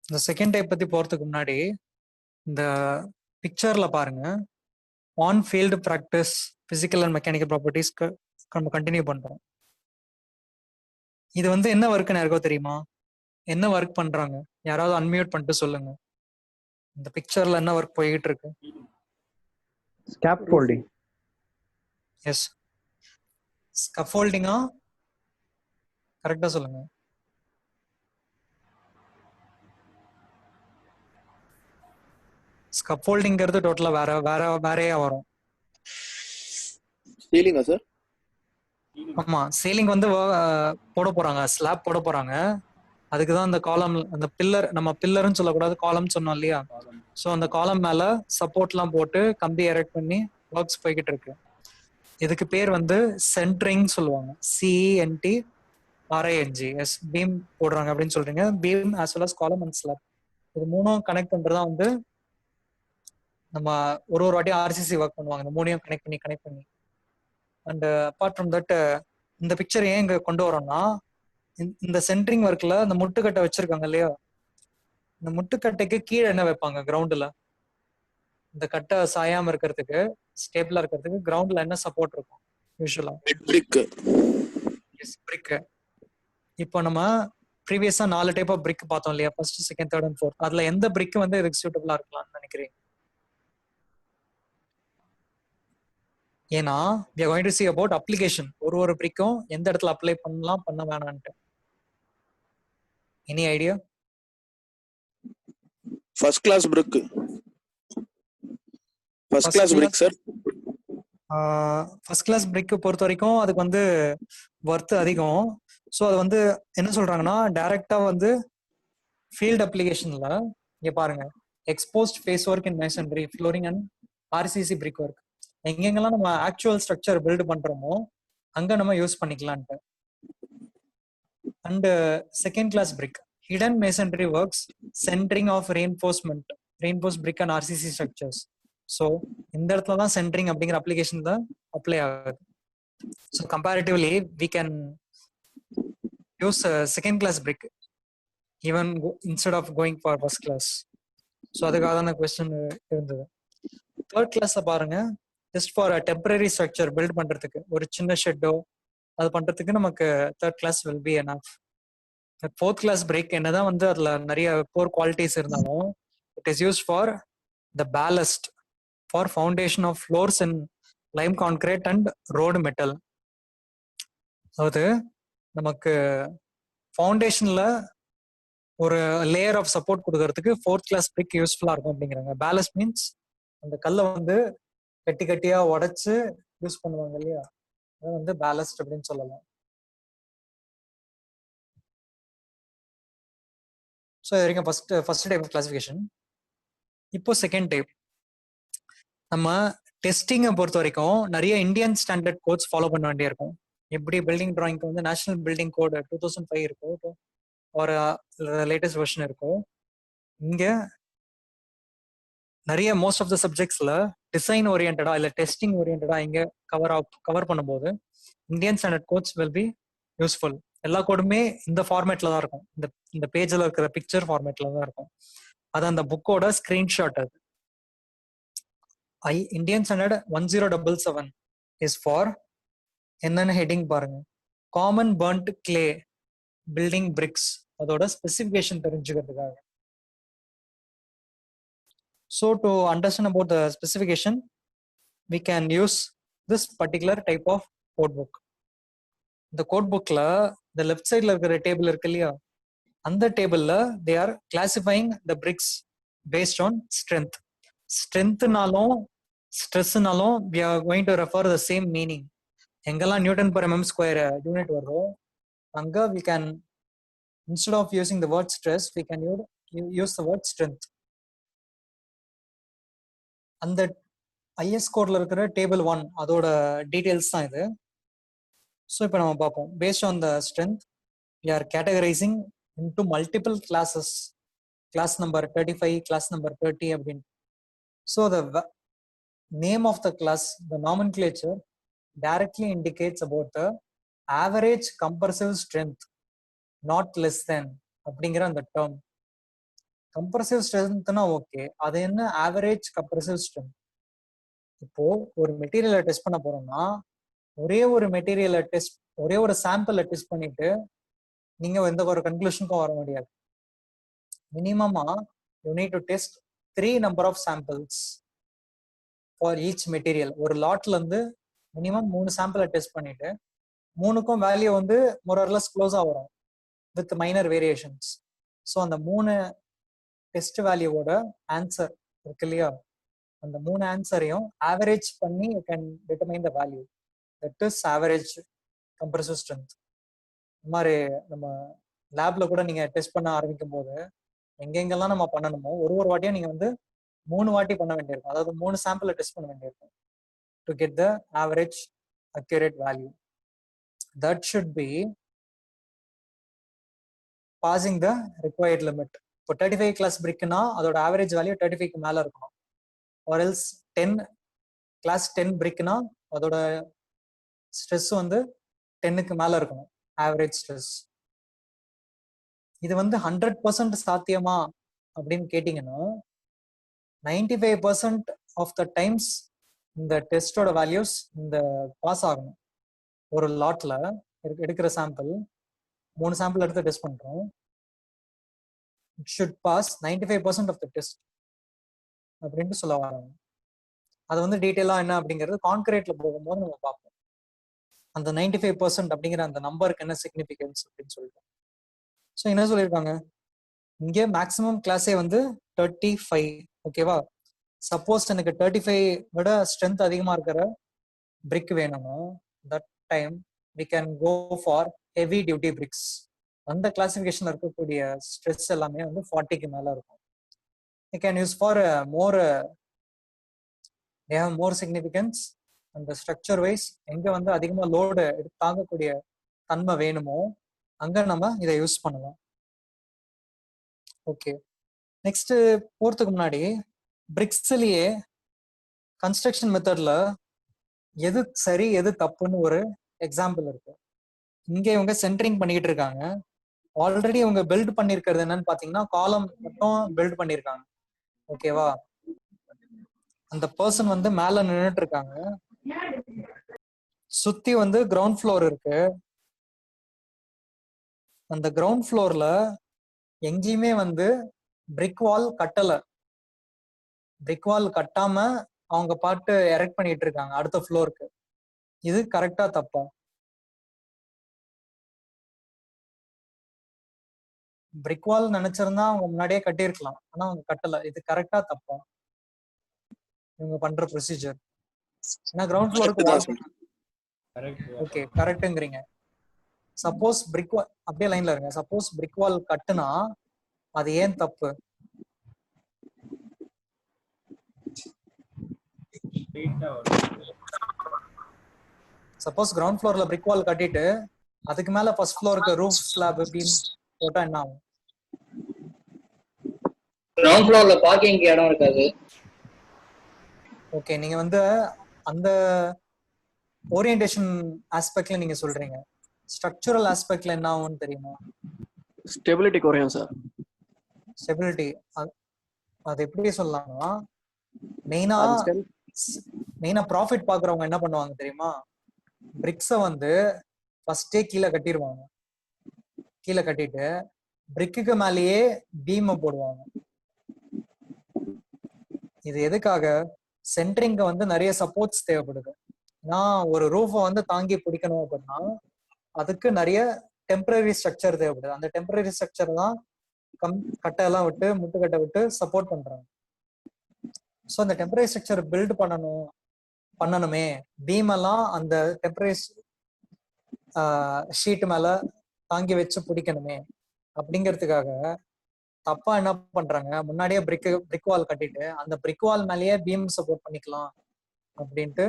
இந்த second type பத்தி போறதுக்கு முன்னாடி இந்த பிக்சர்ல பாருங்க, on field practice physical and mechanical ப்ராப்பர்ட்டிஸ்க்கு நம்ம கண்டினியூ பண்றோம். இது வந்து என்ன ஒர்க்குன்னு யாருக்கோ தெரியுமா? என்ன ஒர்க் பண்றாங்க? யாராவது அன்மியூட் பண்ணிட்டு சொல்லுங்க. இந்த பிக்சர்ல என்ன ஒர்க் போயிட்டு இருக்கு? ஸ்கேஃபோல்டிங். எஸ், ஸ்கஃபோல்டிங்கா? கரெக்டா சொல்லுங்க. ஸ்கஃபோல்டிங்கிறது டோட்டலா வேறையா வரும். சீலிங்கா சார்? ஆமா, சீலிங் வந்து போட போறாங்க, ஸ்லாப் போட போறாங்க. அதுக்குதான் அந்த காலம், அந்த பில்லர், நம்ம பில்லர்னு சொல்லக்கூடாது, காலம் சொன்னோம் இல்லையா? ஸோ அந்த காலம் மேல சப்போர்ட்லாம் போட்டு கம்பி எரெக்ட் பண்ணி ஒர்க்ஸ் போய்கிட்டு இருக்கு. இதுக்கு பேர் வந்து சென்ட்ரிங் சொல்லுவாங்க. CENT RING. எஸ், பீம் போடுறாங்க அப்படின்னு சொல்றீங்க. Beam as well as column and slab, இது மூணும் கனெக்ட் பண்றதா வந்து நம்ம ஒரு வாட்டி RCC ஒர்க் பண்ணுவாங்க. இந்த மூணையும் கனெக்ட் பண்ணி. அண்ட் அப்பார்ட் ஃப்ரம் தட், இந்த பிக்சர் ஏன் இங்க கொண்டு வரோம்னா, இந்த சென்ட்ரிங் ஒர்க்ல இந்த முட்டுக்கட்டை வச்சிருக்காங்க இல்லையா? இந்த முட்டுக்கட்டைக்கு கீழே என்ன வைப்பாங்க கிரவுண்ட்ல? இந்த கட்டை சாயாம இருக்கிறதுக்கு, ஸ்டேபிளா இருக்கிறதுக்கு கிரவுண்ட்ல என்ன சப்போர்ட் இருக்கும் யூஸ்வலா? பிரிக். எஸ், பிரிக். இப்போ நம்ம ப்ரீவியஸா 4 டைப் ஆஃப் பிரிக் பார்த்தோம் இல்லையா? First, second, third and fourth. அதுல எந்த பிரிக் வந்து இதுக்கு சூட்டபிளா இருக்கலாம்னு நினைக்கிறீங்க? ஏன்னா we are going to see about application. ஒரு பிரிக்கும் எந்த இடத்துல அப்ளை பண்ணலாம், பண்ண வேணான்ட்டு. Any idea? First class brick. First class brick sir. First class brick பொறுத்த வரைக்கும் அதுக்கு வந்து ஒர்த் அதிகம். ஸோ அது வந்து என்ன சொல்றாங்கன்னா, டைரக்டா வந்து ஃபீல்ட் அப்ளிகேஷன்ல இங்க பாருங்க, exposed face work in masonry, flooring and RCC brick work, எங்கெங்கெல்லாம் நம்ம ஆக்சுவல் ஸ்ட்ரக்சர் பில்ட் பண்றோமோ அங்க நம்ம யூஸ் பண்ணிக்கலான்ட்டு. And second class brick, hidden masonry works centring of reinforce brick and RCC structures. So இந்த இடத்துல தான் சென்ட்ரிங் அப்படிங்கிற அப்ளிகேஷன் தான் அப்ளை ஆகுது. So comparatively we can use second class brick even instead of going for first class. So அதுக்காக தான் question இருந்தது. Third கிளாஸை பாருங்க, just for temporary structure build பண்றதுக்கு, ஒரு சின்ன ஷெட்டோ அது பண்றதுக்கு நமக்கு third class will be enough. Fourth class brick என்னதான் வந்து அதுல நிறைய போர் குவாலிட்டிஸ் இருந்தாலும், it is use for the ballast for foundation of floors in lime concrete and road metal. அதாவது நமக்கு ஃபவுண்டேஷன்ல ஒரு லேயர் ஆஃப் சப்போர்ட் கொடுக்கறதுக்கு ஃபோர்த் கிளாஸ் பிரிக் யூஸ்ஃபுல்லா இருக்கும் அப்படிங்கிறாங்க. பேலஸ்ட் மீன்ஸ் அந்த கல்லை வந்து கட்டி கட்டியா உடைச்சு யூஸ் பண்ணுவாங்க இல்லையா, அது வந்து பேலஸ்ட் அப்படின்னு சொல்லலாம். ஸோ இது வரைக்கும் ஃபர்ஸ்ட் டைப் ஆஃப் கிளாசிஃபிகேஷன். இப்போ செகண்ட் டைப். நம்ம டெஸ்டிங்கை பொறுத்த வரைக்கும் நிறைய இந்தியன் ஸ்டாண்டர்ட் கோட்ஸ் ஃபாலோ பண்ண வேண்டியிருக்கும். எப்படி பில்டிங் டிராயிங்க்கு வந்து நேஷனல் பில்டிங் கோட் 2005 இருக்கும், ஒரு லேட்டஸ்ட் வெர்ஷன் இருக்கும். இங்க நிறைய மோஸ்ட் ஆஃப் த சப்ஜெக்ட்ஸ்ல டிசைன் ஓரியன்டா இல்ல டெஸ்டிங் ஓரியன்டா இங்க கவர் பண்ணும்போது Indian standard codes will be useful. எல்லா கோடுமே இந்த ஃபார்மேட்ல தான் இருக்கும், இந்த பேஜ்ல இருக்கிற பிக்சர் ஃபார்மேட்ல தான் இருக்கும். அது அந்த புக்கோட ஸ்கிரீன்ஷாட். அது இந்தியன் ஸ்டாண்டர்ட் 1077 இஸ் ஃபார் என்னென்ன ஹெட்டிங் பாருங்க, common burnt clay building BRICS, அதோட ஸ்பெசிஃபிகேஷன் தெரிஞ்சுக்கிறதுக்காக. So to understand about the specification, we can use this particular type of code book. The code bookல the left sideல இருக்கிற table இருக்கு இல்லையா, அந்த டேபிள்ல they are classifying the bricks based on strength. Strengthனாலும் ஸ்ட்ரெஸ்னாலும் we are going to refer the same meaning. எங்கெல்லாம் Newton per mm square unit வருதோ அங்க we can, instead of using the word stress, we can use the word strength. அந்த IS கோட்ல இருக்கிற table 1 அதோட details தான் இது. So இப்போ நம்ம பார்ப்போம். Based on the strength we are categorizing into multiple classes, class number 35, class number 30 அப்படின்னு. So the name of the class, the nomenclature directly indicates about the average compressive strength not less than அப்படிங்கிற அந்த term. Compressive ஸ்ட்ரென்த்னா okay, அது என்ன average compressive strength? இப்போ ஒரு மெட்டீரியலை test பண்ண போறோம்னா ஒரே ஒரு மெட்டீரியலை டெஸ்ட், ஒரே ஒரு சாம்பிளை டெஸ்ட் பண்ணிட்டு நீங்க எந்த ஒரு கன்க்ளூஷனுக்கும் வர முடியாது. மினிமமா you need to test 3 number of samples for each material. ஒரு லாட்ல இருந்து மினிமம் 3 சாம்பிளை டெஸ்ட் பண்ணிட்டு 3க்கும் வேல்யூ வந்து மோரர்லெஸ் க்ளோஸா வரும் வித் மைனர் வேரியேஷன்ஸ். ஸோ அந்த 3 டெஸ்ட் வேல்யூவோட ஆன்சர் இருக்கு இல்லையா, அந்த 3 ஆன்சரையும் ஆவரேஜ் பண்ணி you can determine the value. That is average compressive strength. இந்த மாதிரி நம்ம லேப்ல கூட நீங்க டெஸ்ட் பண்ண ஆரம்பிக்கும் போது எங்கெங்கெல்லாம் நம்ம பண்ணணுமோ ஒரு வாட்டியும் நீங்க வந்து 3 வாட்டி பண்ண வேண்டியிருக்கும். அதாவது 3 சாம்பிளை டெஸ்ட் பண்ண வேண்டியிருக்கும் to get the average accurate value. That should be passing the required limit. இப்போ 35 கிளாஸ் பிரிக்னா அதோட ஆவரேஜ் வேல்யூ 35க்கு மேல இருக்கணும். ஆர் எல்ஸ் 10 கிளாஸ் 10 பிரிக்னா அதோட ஸ்ட்ரெஸ் வந்து 10க்கு மேல இருக்கணும் ஆவரேஜ் ஸ்ட்ரெஸ். இது வந்து 100% சாத்தியமா அப்படின்னு கேட்டீங்கன்னா 95% ஆஃப் த டைம்ஸ் இந்த டெஸ்டோட வேல்யூஸ் இந்த பாஸ் ஆகணும். ஒரு லாட்ல எடுக்கிற சாம்பிள் 3 சாம்பிள் எடுத்து டெஸ்ட் பண்றோம், it should pass 95% of the test அப்படின்ட்டு சொல்ல வராங்க. அது வந்து டீட்டெயிலா என்ன அப்படிங்கிறது கான்கிரீட்ல போகும்போது நம்ம பார்ப்போம். அந்த 95% அப்படிங்கிற அந்த நம்பருக்கு என்ன சிக்னிஃபிகன்ஸ் அப்படின்னு சொல்லிட்டு. ஸோ என்ன சொல்லியிருக்காங்க, இங்கே மேக்ஸிமம் கிளாஸே வந்து 35. ஓகேவா? சப்போஸ் எனக்கு 35 விட ஸ்ட்ரென்த் அதிகமா இருக்கிற பிரிக் வேணும்னா that time we can go for heavy duty bricks. அந்த கிளாசிஃபிகேஷன்ல இருக்கக்கூடிய ஸ்ட்ரெஸ் எல்லாமே வந்து 40க்கு மேல இருக்கும். We can use for more significance. அந்த ஸ்ட்ரக்சர் வைஸ் எங்க வந்து அதிகமா லோடு தாங்கக்கூடிய தன்மை வேணுமோ அங்க நம்ம இதை யூஸ் பண்ணலாம். ஓகே, நெக்ஸ்ட் போறதுக்கு முன்னாடி பிரிக்ஸ்லயே கன்ஸ்ட்ரக்ஷன் மெத்தட்ல எது சரி எது தப்புன்னு ஒரு எக்ஸாம்பிள் இருக்கு. இங்க இவங்க சென்டரிங் பண்ணிட்டு இருக்காங்க. ஆல்ரெடி இவங்க பில்ட் பண்ணிருக்கிறது என்னன்னு பாத்தீங்கன்னா காலம் மட்டும் பில்ட் பண்ணிருக்காங்க. ஓகேவா? அந்த பர்சன் வந்து மேல நின்றுட்டு இருக்காங்க, சுத்தி வந்து கிரவுண்ட் ஃப்ளோர் இருக்கு. அந்த கிரவுண்ட் ஃப்ளோர்ல எங்கேயுமே வந்து பிரிக் வால் கட்டல. பிரிக் வால் கட்டாம அவங்க பாட்டு எரெக்ட் பண்ணிட்டு இருக்காங்க அடுத்த ஃப்ளோருக்கு. இது கரெக்டா தப்பா? பிரிக் வால் நினைச்சிருந்தா அவங்க முன்னாடியே கட்டியிருக்கலாம், ஆனா அவங்க கட்டல. இது கரெக்டா தப்பா இவங்க பண்ற ப்ரொசீஜர்? ஏன்னா கிரவுண்ட் ஃப்ளோருக்கு வால். ஓகே, கரெக்ட்ங்கிறீங்க. சப்போஸ் பிரிக் வால், அப்படியே லைன்ல இருங்க, சப்போஸ் பிரிக் வால் கட்டுனா அது ஏன் தப்பு? சப்போஸ் கிரவுண்ட் ஃப்ளோர்ல பிரிக் வால் கட்டிட்டு அதுக்கு மேல ஃபர்ஸ்ட் ஃப்ளோருக்கு ரூஃப் ஸ்லாப் பீம் போட்டா என்ன ஆகும்? கிரவுண்ட் ஃப்ளோர்ல பார்க்கிங் இடம் இருக்காது. ஓகே, நீங்க வந்து அந்த ஓரியன்டேஷன் ஆஸ்பெக்ட்ல நீங்க சொல்றீங்க. ஸ்ட்ரக்சரல் ஆஸ்பெக்ட்ல என்ன ஆகும்னு தெரியுமா? ஸ்டெபிலிட்டி குறையும் சார். ஸ்டெபிலிட்டி அது எப்படி சொல்லலாம்னா மெயினா ப்ராஃபிட் பாக்குறவங்க என்ன பண்ணுவாங்க தெரியுமா? பிரிக்ஸை வந்து ஃபர்ஸ்டே கீழே கட்டிடுவாங்க. கீழே கட்டிட்டு பிரிக்குக்கு மேலேயே பீமை போடுவாங்க. இது எதுக்காக? சென்டரிங்க வந்து நிறைய சப்போர்ட்ஸ் தேவைப்படுது. நான் ஒரு ரூஃபை வந்து தாங்கி பிடிக்கணும் அப்படின்னா அதுக்கு நிறைய டெம்பரரி ஸ்ட்ரக்சர் தேவைப்படுது. அந்த டெம்பரரி ஸ்ட்ரக்சர் தான் கட்டெல்லாம் விட்டு முட்டுக்கட்டை விட்டு சப்போர்ட் பண்றாங்க. ஸோ அந்த டெம்பரரி ஸ்ட்ரக்சர் பில்ட் பண்ணணுமே, பீம் எல்லாம் அந்த டெம்பரரி ஷீட் மேல தாங்கி வச்சு பிடிக்கணுமே அப்படிங்கிறதுக்காக தப்பா என்ன பண்றாங்க, முன்னாடியே பிரிக் வால் கட்டிட்டு அந்த பிரிக் வால் மேலேயே பீம் சப்போர்ட் பண்ணிக்கலாம் அப்படின்ட்டு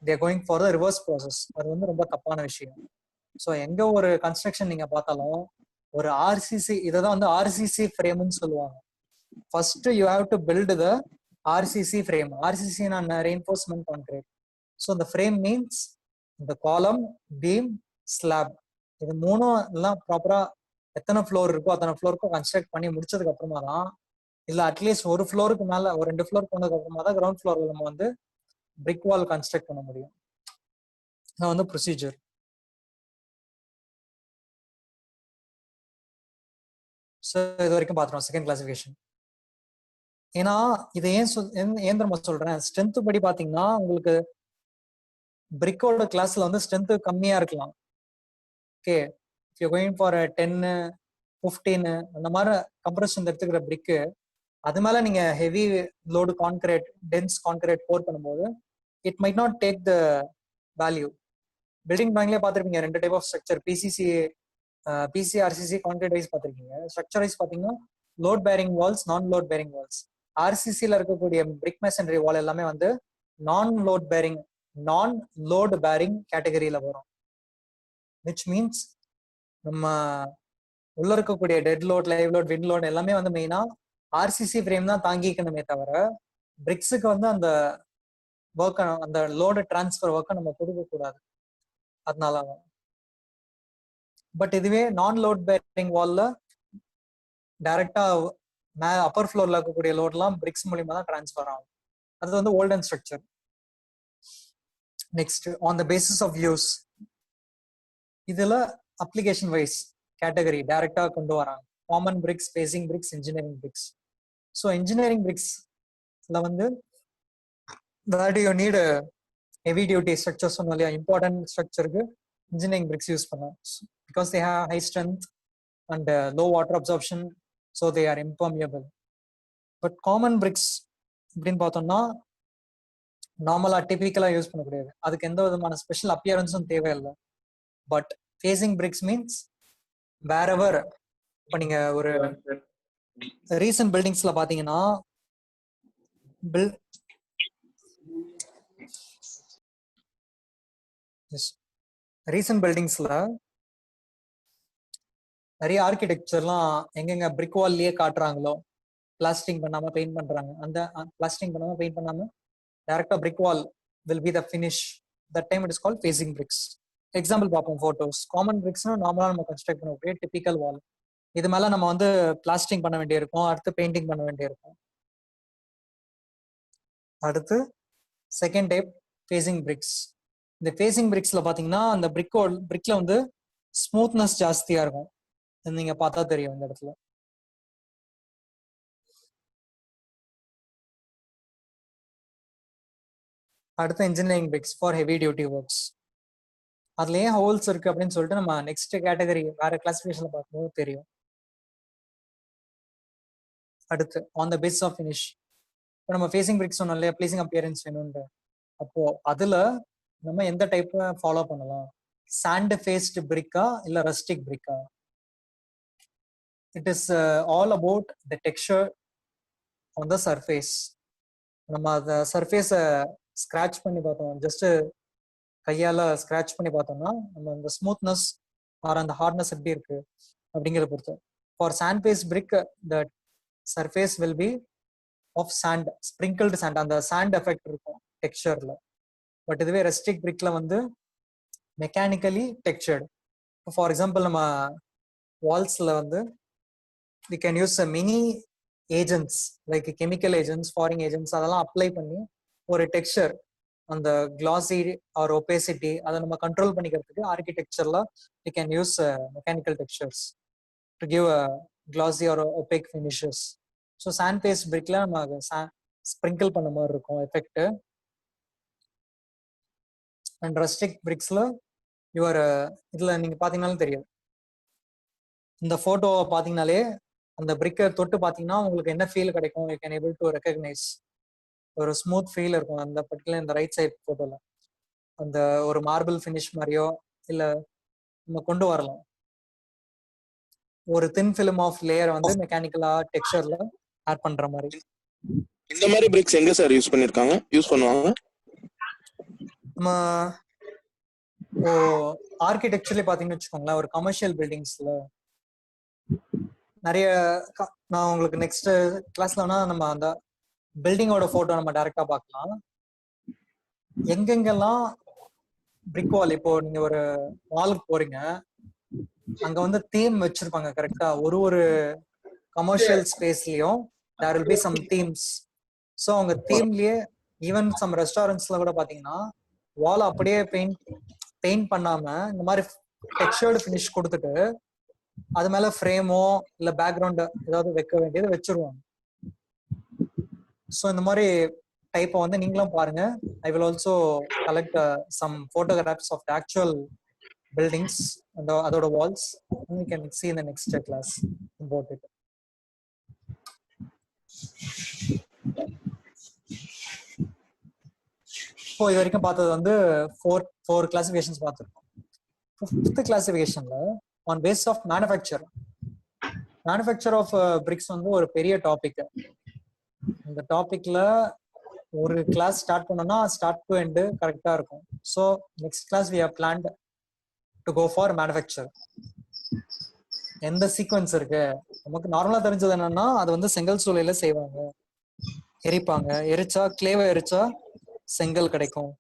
they are going for the reverse process. அது வந்து ரொம்ப தப்பான விஷயம். ஸோ எங்க ஒரு கன்ஸ்ட்ரக்ஷன் நீங்க பார்த்தாலும் ஒரு ஆர்சிசி, இதான் வந்து ஆர்சிசி ஃப்ரேம்னு சொல்லுவாங்க. First you have to build the RCC frame. RCC reinforcement concrete. So இந்த ஃப்ரேம் மீன்ஸ் இந்த காலம், பீம், ஸ்லாப், இது மூணும் எல்லாம் ப்ராப்பரா எத்தனை ஃப்ளோர் இருக்கோ அத்தனை ஃப்ளோருக்கும் கன்ஸ்ட்ரக்ட் பண்ணி முடிச்சதுக்கு அப்புறமா தான், இல்ல அட்லீஸ்ட் ஒரு ஃப்ளோருக்கு மேல ஒரு 2 ஃப்ளோர் போனதுக்கு அப்புறமா தான் கிரவுண்ட் ஃப்ளோர்ல நம்ம வந்து பிரிக் வால் கன்ஸ்ட்ரக்ட் பண்ண முடியும். இது வந்து ப்ரொசீஜர். ஸோ இது வரைக்கும் பார்த்துருவோம் செகண்ட் கிளாசிஃபிகேஷன். ஏன்னா இதை ஏன் தெரியுமா சொல்றேன், ஸ்ட்ரென்த் படி பாத்தீங்கன்னா உங்களுக்கு பிரிக்கோட கிளாஸ்ல வந்து ஸ்ட்ரென்த் கம்மியா இருக்கலாம். ஓகே, யூ கோயிங் ஃபார் 10 15 அந்த மாதிரி கம்ப்ரஷன் எடுத்துக்கிற பிரிக்கு, அது மேல நீங்க heavy load concrete dense concrete pour பண்ணும்போது it might not take the value. Building பேங்க்லேயே பார்த்துருப்பீங்க 2 type of structure, PCRCC concrete wise பார்த்துருக்கீங்க. ஸ்ட்ரக்சர் வைஸ் பார்த்தீங்கன்னா load bearing walls, non load bearing walls. ஆர்சிசியில் இருக்கக்கூடிய பிரிக் மேசன்ரி வால் எல்லாமே வந்து நான் லோட் பேரிங் கேட்டகரியில வரும். விச் மீன்ஸ் நம்ம உள்ள இருக்கக்கூடிய dead load, live load, wind load எல்லாமே வந்து மெயினா ஆர்சிசி ஃப்ரேம் தான் தாங்கிக்கணுமே தவிர பிரிக்ஸுக்கு வந்து அந்த ஒர்க்கை, அந்த லோடு டிரான்ஸ்ஃபர் ஒர்க்கை நம்ம கொடுக்க கூடாது. அதனால பட் இதுவே நான் லோட் பேரிங் வால்ல டைரக்டா அப்பர் ஃப்ளோர்ல இருக்கக்கூடிய லோட்லாம் பிரிக்ஸ் மூலியமா தான் டிரான்ஸ்ஃபர் ஆகும். அது வந்து olden structure. Next on the basis of use, இதுல அப்ளிகேஷன் வைஸ் கேட்டகரி டைரக்டா கொண்டு வராங்க. Common bricks, facing bricks, engineering bricks. So engineering பிரிக்ஸ்ல வந்து where do you need heavy duty structures சொன்னோம் இல்லையா, இம்பார்ட்டன்ட் ஸ்ட்ரக்சருக்கு இன்ஜினியரிங் பிரிக்ஸ் யூஸ் பண்ணலாம். Because they have high strength and low water absorption, so they are impermeable. But common bricks அப்படின்னு பார்த்தோம்னா நார்மலா டிபிக்கலா use பண்ணக்கூடியது, அதுக்கு எந்த விதமான ஸ்பெஷல் அப்பியரன்ஸும் தேவையில்லை. But facing BRICS means wherever, இப்போ நீங்க ஒரு ரீசன்ட் பில்டிங்ஸ்ல பாத்தீங்கன்னா ரீசன்ட் பில்டிங்ஸ்ல நிறைய ஆர்கிடெக்சர்லாம் எங்கெங்க பிரிக் வால்லயே காட்டுறாங்களோ, பிளாஸ்டிங் பண்ணாம பெயிண்ட் பண்றாங்க, அந்த பிளாஸ்டிங் பண்ணாம பெயிண்ட் பண்ணாம டைரக்டா brick wall will be the finish. That time it is called facing bricks. Example பார்ப்போம் ஃபோட்டோஸ். காமன் பிரிக்ஸ்னா நார்மலா நம்ம கன்ஸ்ட்ரக்ட் பண்ணக்கூடிய டிபிக்கல் வால். இது மேல நம்ம வந்து பிளாஸ்டிங் பண்ண வேண்டியிருக்கும், அடுத்து பெயிண்டிங் பண்ண வேண்டியிருக்கும். அடுத்து செகண்ட் டைப் ஃபேசிங் பிரிக்ஸ். இந்த ஃபேசிங் பிரிக்ஸ்ல பாத்தீங்கன்னா அந்த பிரிக்ல வந்து ஸ்மூத்னஸ் ஜாஸ்தியா இருக்கும். நீங்க பார்த்தா தெரியும் இந்த இடத்துல. அடுத்து engineering BRICS for heavy duty works. அதுல ஏன் ஹோல்ஸ் இருக்கு அப்படின்னு சொல்லிட்டு நம்ம நெக்ஸ்ட் கேட்டகரி வேற கிளாசிஃபிகேஷன்ல பார்க்கும்போது தெரியும். அடுத்து on the base of finish. இப்போ நம்ம ஃபேசிங் பிரிக்ஸ் சொன்னோம் இல்லையா, ப்ளீசிங் அப்பியரன்ஸ் வேணும்ன்ற, அப்போ அதுல நம்ம எந்த டைப் ஃபாலோ பண்ணலாம்? சாண்ட் ஃபேஸ்ட் பிரிக்கா இல்ல ரஸ்டிக் பிரிக்கா? It is all about the texture on the surface. நம்ம அந்த சர்ஃபேஸை ஸ்கிராச் பண்ணி பார்த்தோம், ஜஸ்ட் கையால ஸ்கிராச் பண்ணி பார்த்தோம்னா நம்ம அந்த ஸ்மூத்னஸ் ஆர் அந்த ஹார்ட்னஸ் எப்படி இருக்கு அப்படிங்கிறத பொறுத்து. For sand based brick the surface will be of sand, sprinkled sand, அந்த சாண்ட் எஃபெக்ட் இருக்கும் டெக்ஸ்சர்ல. பட் இதுவே ரெஸ்டிக் பிரிக்ல வந்து மெக்கானிக்கலி டெக்ஸ்சர்டு. ஃபார் எக்ஸாம்பிள் நம்ம வால்ஸ்ல வந்து we can use many agents like chemical agents, foreign agents, அதெல்லாம் அப்ளை பண்ணி ஒரு டெக்ஸ்சர், அந்த glossy or opacity அதை நம்ம கண்ட்ரோல் பண்ணிக்கிறதுக்கு ஆர்கிடெக்சர்ல we can use mechanical textures to give a glossy or opaque finishes. So sand faced பிரிக்ல நம்ம sprinkle பண்ண மாதிரி இருக்கும் எஃபெக்ட். அண்ட் ரஸ்டிக் பிரிக்ஸ்ல யுவர் இதுல நீங்க பாத்தீங்கன்னாலும் தெரியும், இந்த போட்டோவை பாத்தீங்கன்னாலே அந்த பிரிக்கை தொட்டு பாத்தீங்கன்னா உங்களுக்கு என்ன ஃபீல் கிடைக்கும், you can able to recognise. ஒரு ஸ்மூத் ஃபீல் இருக்கும் அந்த பர்டிகுலர் இந்த ரைட் சைட் போட்டோல. அந்த ஒரு மார்பிள் ஃபினிஷ் மாதிரியோ இல்ல நம்ம கொண்டு வரலாம். ஒரு தின் ஃபிலிம் ஆஃப் லேயர் வந்து மெக்கானிக்கலா டெக்ஸ்சர்ல ஆட் பண்ற மாதிரி. இந்த மாதிரி பிரிக்ஸ் எங்க சார் யூஸ் பண்ணுவாங்க? நம்ம ஆர்கிடெக்சர்ல பாத்தீங்கன்னு வச்சுக்கோங்களேன், ஒரு கமர்ஷியல் பில்டிங்ஸ்ல நிறைய நான் உங்களுக்கு நெக்ஸ்ட் கிளாஸ்ல வேணா நம்ம அந்த பில்டிங்கோட போட்டோ நம்ம டைரக்டா பார்க்கலாம். எங்கெங்கெல்லாம் பிரிக் வால், இப்போ நீங்க ஒரு வாலுக்கு போறீங்க, அங்க வந்து தீம் வச்சிருப்பாங்க கரெக்டா. ஒரு கமர்ஷியல் ஸ்பேஸ்லயும் there will be some themes. So அவங்க தீம்லயே ஈவன் சம் ரெஸ்டாரண்ட்ஸ்ல கூட பாத்தீங்கன்னா வால் அப்படியே பெயிண்ட் பண்ணாம இந்த மாதிரி டெக்ஸ்சர்டு ஃபினிஷ் கொடுத்துட்டு அது மேல ஃப்ரேமோ இல்ல பேக்ரவுண்ட் ஏதாவது வைக்க வேண்டியது வச்சிருவாங்க. ஸோ இந்த மாதிரி டைப்பை வந்து நீங்களும் பாருங்க. I will also collect some photographs of the actual buildings and அதோட walls. We can see in the next class about it. இப்போ இது வரைக்கும் பார்த்தது வந்து four classifications பார்த்துருக்கோம். Fifth classificationல on basis of manufacture of bricks வந்து ஒரு பெரிய டாபிக். இந்த டாபிக்ல ஒரு கிளாஸ் ஸ்டார்ட் பண்ணோம்னா ஸ்டார்ட் டு எண்ட் கரெக்டா இருக்கும். So next class we have planned to go for manufacture. எந்த சீக்வன்ஸ் இருக்கு நமக்கு நார்மலா தெரிஞ்சது என்னன்னா அது வந்து செங்கல் சூளையில செய்வாங்க, எரிப்பாங்க, எரிச்சா கிளேவை எரிச்சா செங்கல் கிடைக்கும்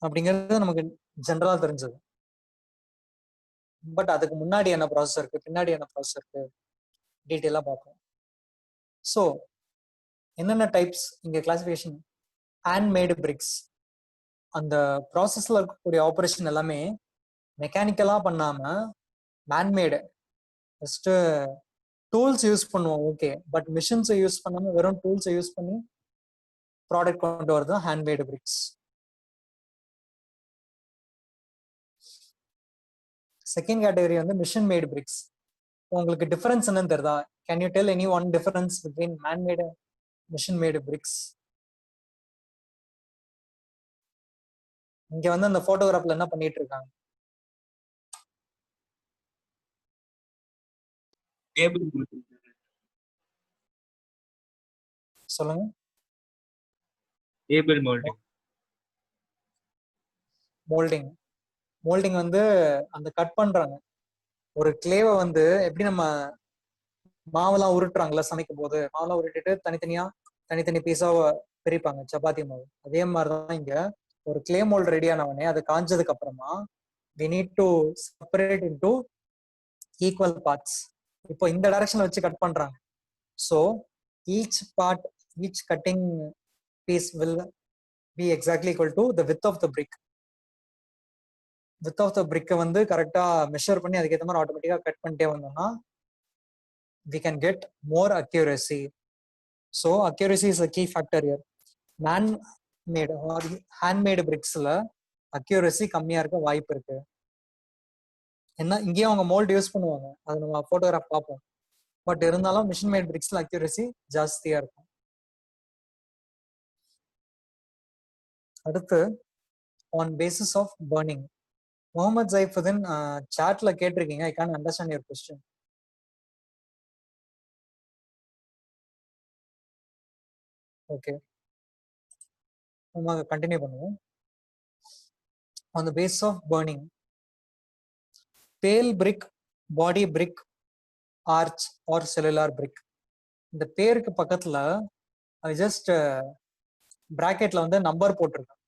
அப்படிங்கிறது நமக்கு ஜென்ரலா தெரிஞ்சது. பட் அதுக்கு முன்னாடி என்ன ப்ராசஸ் இருக்கு, பின்னாடி என்ன ப்ராசஸ் இருக்கு, டீட்டெயிலா பார்ப்போம். ஸோ என்னென்ன டைப்ஸ் இங்க கிளாசிஃபிகேஷன். ஹேண்ட்மேடு பிரிக்ஸ், அந்த ப்ராசஸ்ல இருக்கக்கூடிய ஆப்ரேஷன் எல்லாமே மெக்கானிக்கலா பண்ணாம மேன்மேடு. ஃபர்ஸ்ட் டூல்ஸ் யூஸ் பண்ணுவோம், ஓகே, பட் மிஷின்ஸை யூஸ் பண்ணாம வெறும் டூல்ஸை யூஸ் பண்ணி ப்ராடக்ட் கொண்டு வரது ஹேண்ட்மேடு பிரிக்ஸ். செகண்ட் கேட்டகரி வந்து மிஷின் மேடு பிரிக்ஸ். உங்களுக்கு டிஃபரன்ஸ் என்னன்னு தெரியுதா? Can you tell any one difference between man-made machine Medu BRICS? இங்க வந்து அந்த போட்டோகிராஃப்ல என்ன பண்ணிட்டு இருக்காங்க? சொல்லுங்க. டேபிள் மோல்டிங் வந்து அந்த கட் பண்றாங்க. ஒரு கிளேவை வந்து எப்படி நம்ம மாவெல்லாம் உருட்டுறாங்கல்ல, சமைக்கும் போது மாவெல்லாம் உருட்டிட்டு தனித்தனி பீஸா பிரிப்பாங்க சப்பாத்தி மாவு. அதே மாதிரிதான் இங்க ஒரு கிளே மோல்ட் ரெடி ஆனவனே அது காஞ்சதுக்கு அப்புறமா we need to separate into equal parts. இப்போ இந்த டைரக்ஷன்ல வச்சு கட் பண்றாங்க. So each cutting piece will be exactly equal to the width of the brick. width of the brick வந்து கரெக்டா மெஷர் பண்ணி அதுக்கேற்ற மாதிரி ஆட்டோமேட்டிக்கா கட் பண்ணிட்டே வந்தோம்னா we can get more accuracy. So accuracy is a key factor here. Man-made or handmade bricksல accuracy கம்மியா இருக்க வாய்ப்பு இருக்கு. என்ன இங்கேயும் அவங்க மோல்ட் யூஸ் பண்ணுவாங்க, அது நம்ம போட்டோகிராஃப் பார்ப்போம். பட் இருந்தாலும் மிஷின் மேட் பிரிக்ஸ்ல அக்யூரசி ஜாஸ்தியா இருக்கும். அடுத்து on basis of burning. Muhammad Zaifuddin சாட்ல கேட்டிருக்கீங்க, I can't understand your question. Okay, நம்ம கண்டினியூ பண்ணுவோம். On the basis of burning, pale brick, body brick, arch or cellular brick. இந்த பேருக்கு பக்கத்துல ஜஸ்ட் பிராக்கெட்ல வந்து நம்பர் போட்டிருக்கேன்.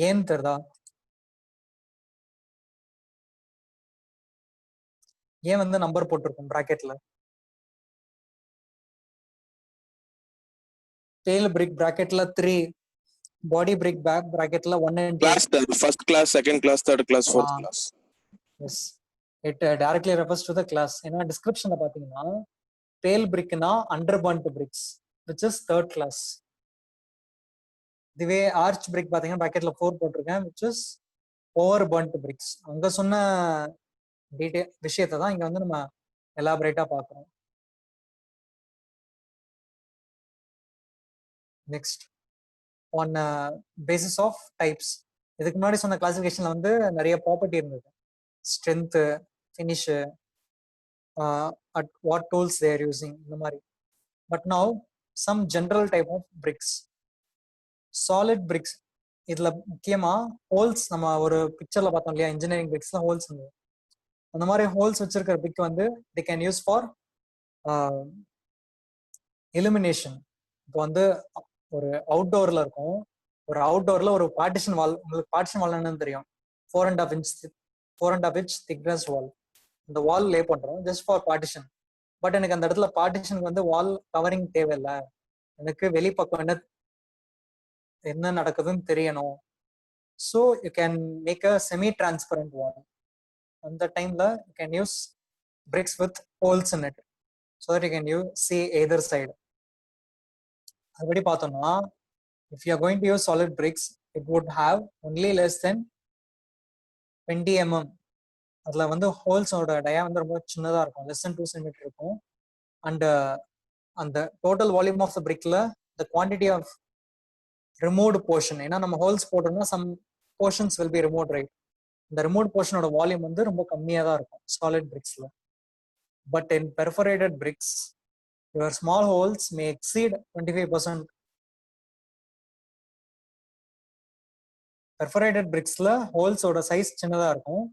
ஏன்னு தெரியுதா? ஏன் வந்து நம்பர் போட்டிருக்கோம் பிராக்கெட்ல? டெயில் பிரிக் பிராக்கெட்ல 3, பாடி பிரிக் பிராக்கெட்ல 1 and 2. Class, first class, second class, third class, fourth class. Yes, it directly refers to the class. ஏன்னா டிஸ்கிரிப்ஷன்ல பாத்தீங்கன்னா பேல் பிரிக்னா underburnt bricks which is third class. இதுவே ஆர்ச் பிரிக் பாத்தீங்கன்னா பிராக்கெட்ல 4 போட்டிருக்கேன் which is overburnt bricks. அங்க சொன்ன விஷயத்தை தான் இங்க வந்து நம்ம எலாபரேட்டா பாக்குறோம். Next on basis of types. இதுக்கு முன்னாடி சொன்ன கிளாசிஃபிகேஷன்ல வந்து நிறைய ப்ராப்பர்ட்டி இருந்தது, strength, finish, at what tools they are using, இந்த மாதிரி. But now some general type of bricks. Solid bricks, இதுல முக்கியமா ஹோல்ஸ், நம்ம ஒரு பிக்சர்ல பார்த்தோம் இல்லையா, இன்ஜினியரிங் பிரிக்ஸ்ல ஹோல்ஸ் இருந்தது. அந்த மாதிரி ஹோல்ஸ் வச்சிருக்கிற பிரிக் வந்து they can use for illumination. இப்போ வந்து ஒரு அவுட்டோர்ல இருக்கும், ஒரு அவுட்டோர்ல ஒரு பார்ட்டிஷன் வால், உங்களுக்கு பார்ட்டிஷன் வால் என்னன்னு தெரியும், 4.5 inch 4.5 inch thickness wall. இந்த வால் லே பண்றோம் ஜஸ்ட் ஃபார் பார்ட்டிஷன். பட் எனக்கு அந்த இடத்துல பார்ட்டிஷனுக்கு வந்து வால் கவரிங் தேவையில்லை, எனக்கு வெளிப்பக்கம் என்ன நடக்குதுன்னு தெரியணும். So you can make a semi transparent wall. அந்த டைம்ல you can use bricks with holes in it so that you can see either side. அதுபடி பார்த்தோம்னா if you are going to use solid bricks, it would have only less than 20 mm. அதுல வந்து ஹோல்ஸோட டயா வந்து ரொம்ப சின்னதா இருக்கும், less than 2 cm இருக்கும். And அந்த டோட்டல் வால்யூம் ஆஃப் த பிரிக்ல the quantity of removed portion, ஏன்னா நம்ம ஹோல்ஸ் போட்டோம்னா some portions will be removed, right? இந்த removed portionோட வால்யூம் வந்து ரொம்ப கம்மியா தான் இருக்கும் solid bricksல. But in perforated bricks, your small holes may exceed 25%. Perforated bricksல ஹோல்ஸோட size சின்னதா இருக்கும்.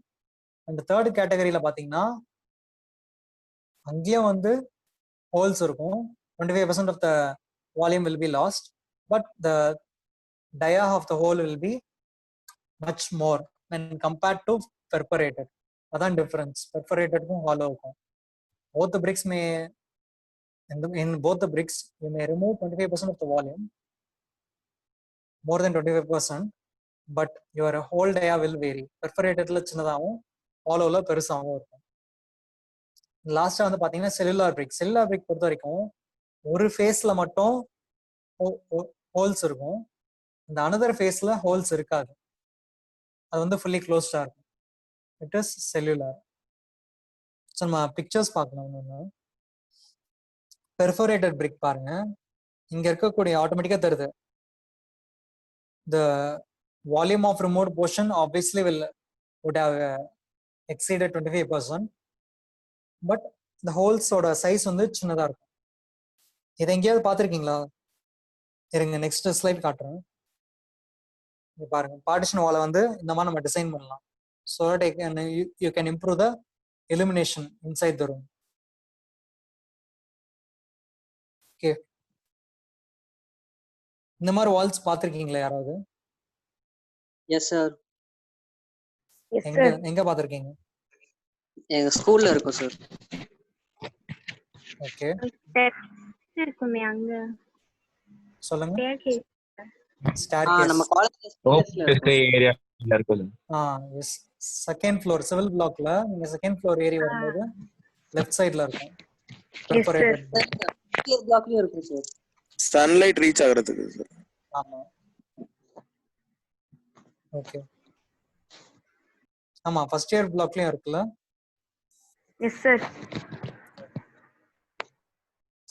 அண்ட் தேர்ட் கேட்டகரியில பாத்தீங்கன்னா அங்கேயும் வந்து ஹோல்ஸ் இருக்கும். 25% of the volume will be lost, but the dia of the hole will be much more when compared to perforated. அதான் difference பெர்ஃபரேட்டடுக்கும் ஹாலோவுக்கும். Both the bricks may in both the bricks you may remove 25% of the volume, more than 25%, but your whole dia will vary. Perforatedல சின்னதாகவும் ஹாலோல பெருசாகவும் இருக்கும். லாஸ்டா வந்து பாத்தீங்கன்னா cellular பிரிக். Cellular பிரிக் பொறுத்த வரைக்கும் ஒரு ஃபேஸ்ல மட்டும் ஹோல்ஸ் இருக்கும், இந்த அனதர் ஃபேஸ்ல ஹோல்ஸ் இருக்காது, அது வந்து ஃபுல்லி க்ளோஸ்டா இருக்கும். It is cellular. ஸோ நம்ம பிக்சர்ஸ் பார்க்கணும். ஒன்று பெர்ஃபோரேட்டட் பிரிக் பாருங்க, இங்க இருக்கக்கூடிய ஆட்டோமேட்டிக்கா தருது the volume of removed portion obviously would have exceeded 25%, but the holes ஓட சைஸ் வந்து சின்னதா இருக்கும். இதை எங்கேயாவது பார்த்துருக்கீங்களா? இருங்க நெக்ஸ்ட் ஸ்லைட் காட்டுறேன். பாருங்க, பார்ட்டிஷன் வாலை வந்து இந்த மாதிரி நம்ம டிசைன் பண்ணலாம். so that you can improve the illumination inside the room. Okay, இந்த மாதிரி வால்ஸ் பார்த்துருக்கீங்களா யாராவது? Yes sir. எங்க எங்க பார்த்துருக்கீங்க? எங்க ஸ்கூல்ல இருக்கும் சார். ஓகே, இருக்குமே அங்க சொல்லுங்க. நம்ம ஸ்டேர்கேஸ். காலேஜ்ல ஏரியா இருக்குது. எஸ், செகண்ட் ஃப்ளோர் சிவில் பிளாக்ல நீங்க செகண்ட் ஃப்ளோர் ஏறி வரும்போது லெஃப்ட் சைடுல இருக்கும். பெர்ஃபோரேட்டட். பிளாக்லயும் இருக்கும் சார். சன்லைட் ரீச் ஆகிறதுக்கு சார். ஆமா, ஓகே. ஆமா, ஃபர்ஸ்ட் இயர் பிளாக்லயும் இருக்குல்ல. Yes sir.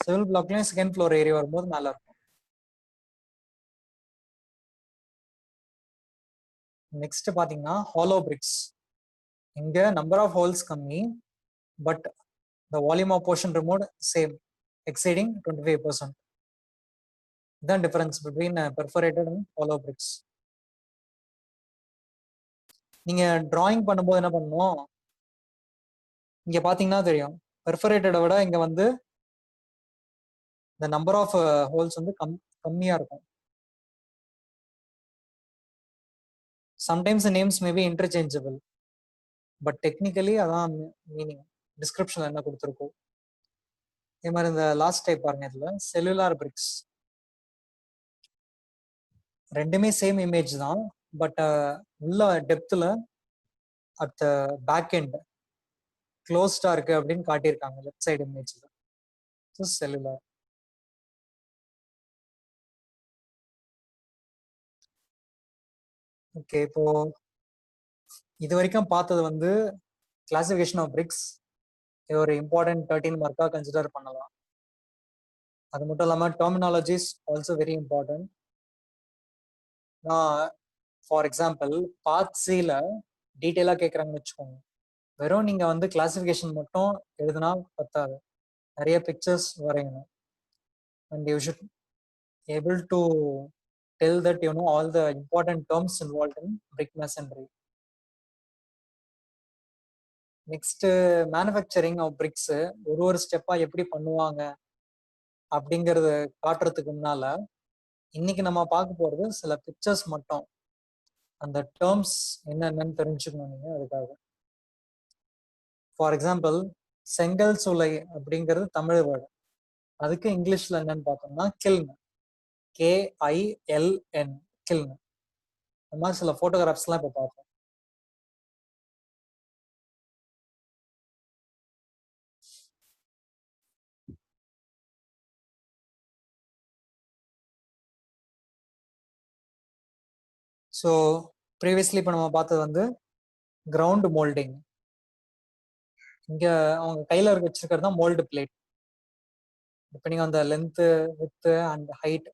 சிவில் பிளாக்லயும் செகண்ட் ஃப்ளோர் ஏறி வரும்போது மேல இருக்கும். நெக்ஸ்ட் பாத்தீங்கன்னா ஹாலோ பிரிக்ஸ். இங்க நம்பர் ஆஃப் ஹோல்ஸ் கம்மி, but the volume of portion removed same, exceeding 25%. Then difference between perforated and hollow bricks. நீங்க டிராயிங் பண்ணும்போது என்ன பண்ணணும், இங்க பாத்தீங்கன்னா தெரியும் பெர்ஃபரேட்டடை விட இங்க வந்து the number of holes வந்து கம்மியா இருக்கும். Sometimes the names may be interchangeable, but technically அதான் மீனிங் டிஸ்கிரிப்ஷன்ல என்ன கொடுத்துருக்கோம். இதே மாதிரி இந்த லாஸ்ட் டைப் பாருங்க, இதுல செல்லுலார் பிரிக்ஸ். ரெண்டுமே சேம் இமேஜ் தான், பட் உள்ள டெப்த்ல அட் பேக் எண்ட் க்ளோஸ்டா இருக்கு அப்படின்னு காட்டியிருக்காங்க லெஃப்ட் சைடு இமேஜ்ல. செல்லுலார். ஓகே, இப்போ இது வரைக்கும் பார்த்தது வந்து கிளாசிஃபிகேஷன் ஆஃப் பிரிக்ஸ். இது ஒரு இம்பார்ட்டன்ட் 13 மார்க்கா கன்சிடர் பண்ணலாம். அது மட்டும் இல்லாமல் terminologies also very important. For example part சில டீட்டெயிலாக கேட்குறாங்கன்னு வச்சுக்கோங்க, வெறும் நீங்க வந்து கிளாசிஃபிகேஷன் மட்டும் எழுதுனா பத்தாது, நிறைய பிக்சர்ஸ் வரையணும். And you should able to tell that you know all the important terms involve in brick masonry. Next manufacturing of bricks ஒரு ஸ்டெப்பா எப்படி பண்ணுவாங்க அப்படிங்கறது காட்டுறதுக்கு முன்னால இன்னைக்கு நம்ம பார்க்க போறது சில பிக்சர்ஸ் மட்டும். அந்த டேர்ம்ஸ் என்னென்னு தெரிஞ்சுக்கணும் நீங்க அதுக்காக. ஃபார் எக்ஸாம்பிள் செங்கல் சூளை அப்படிங்கிறது தமிழ் வேர்டு, அதுக்கு இங்கிலீஷ்ல என்னன்னு பார்த்தோம்னா கில்ன், KILN, கில்ன். இந்த மாதிரி சில போட்டோகிராஃப்ஸ்லாம் இப்போ பார்ப்போம். ஸோ ப்ரீவியஸ்லி இப்போ நம்ம பார்த்தது வந்து கிரவுண்ட் மோல்டிங். இங்க அவங்க கையில வச்சிருக்கிறது தான் mould plate. Depending on the length, width and height,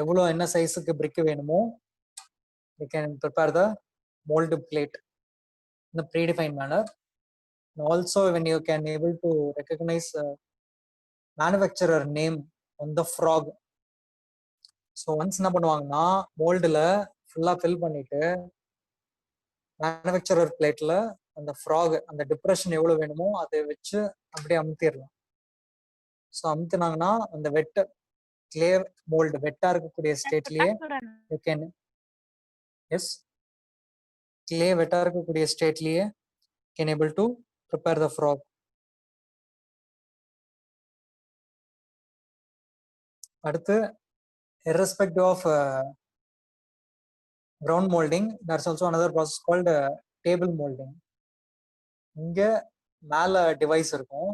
எவ்வளோ என்ன சைஸுக்கு பிரிக் வேணுமோ you can prepare the mould plate in a predefined manner. And also when you can able to recognize manufacturer name on the frog. So once என்ன பண்ணுவாங்கன்னா மோல்டில் ஃபுல்லாக fill பண்ணிட்டு manufacturer பிளேட்ல அந்த ஃப்ராக் அந்த டிப்ரெஷன் எவ்வளோ வேணுமோ அதை வச்சு அப்படியே அமுத்திடலாம். ஸோ அமுத்தினாங்கன்னா அந்த வெட்ட கிளே மோல்டு வெட்டா இருக்கக்கூடிய ஸ்டேட்லயே யூ கேன் எஸ் கிளே வெட்டா இருக்கக்கூடிய ஸ்டேட்லயே can able to prepare the frog. அடுத்து irrespective of ground molding, there's also another process called table molding. இங்க மேல டிவைஸ் இருக்கும்,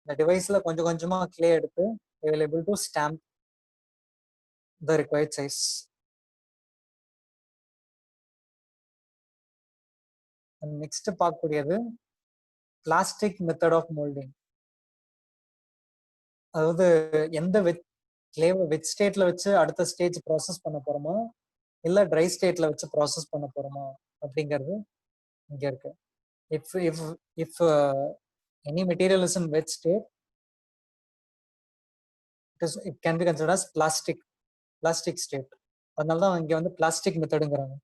இந்த டிவைஸ்ல கொஞ்சம் கொஞ்சமா கிளே எடுத்து available to stamp the required size. Next பார்க்கக்கூடியது பிளாஸ்டிக் மெத்தட் ஆஃப் மோல்டிங். அதாவது எந்த கிளேவை வெட் ஸ்டேட்ல வச்சு அடுத்த ஸ்டேஜ் ப்ராசஸ் பண்ண போறோமா இல்ல ட்ரை ஸ்டேட்ல வச்சு ப்ராசஸ் பண்ண போறோமா அப்படிங்கிறது இங்க இருக்கு. if any material is in wet state, it can be considered as plastic state. அதனால தான் இங்க வந்து பிளாஸ்டிக் மெத்தடுங்கிறாங்க.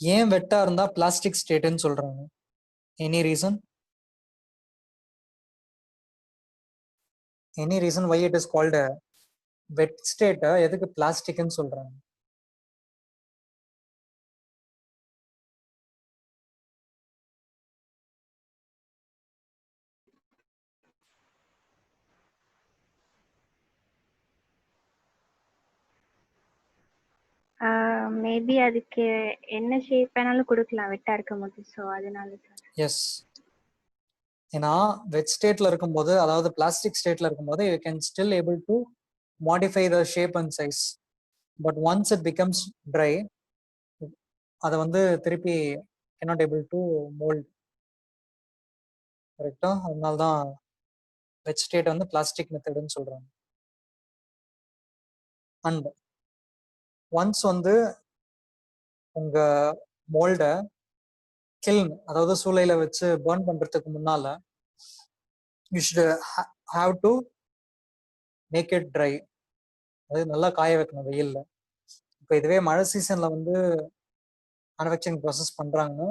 ஏன் வெட்டா இருந்தா பிளாஸ்டிக் ஸ்டேட்னு சொல்றாங்க? Any reason why it is called a wet state? எதுக்கு பிளாஸ்டிக்னு சொல்றாங்க? மேபி அதுக்கு என்ன ஷேப் வேணாலும் கொடுக்கலாம் வெட்டா இருக்கும் போது, ஸோ அதனால சார். எஸ், ஏன்னா வெட் ஸ்டேட்ல இருக்கும்போது, அதாவது பிளாஸ்டிக் ஸ்டேட்ல இருக்கும்போது you can still able to modify the shape and size. But once it becomes try, அதை வந்து திருப்பி cannot able to mold. கரெக்டா? அதனால தான் வெட் ஸ்டேட் வந்து பிளாஸ்டிக் மெத்தடுன்னு சொல்றாங்க. அண்ட் ஒன்ஸ் வந்து உங்க மோல்ட கில்ன், அதாவது சூளையில வச்சு பர்ன் பண்றதுக்கு முன்னால you should have to make it dry. அது நல்லா காய வைக்கணும் வெயில்ல. இப்போ இதுவே மழை சீசன்ல வந்து மேனுஃபேக்சரிங் ப்ராசஸ் பண்றாங்கன்னா,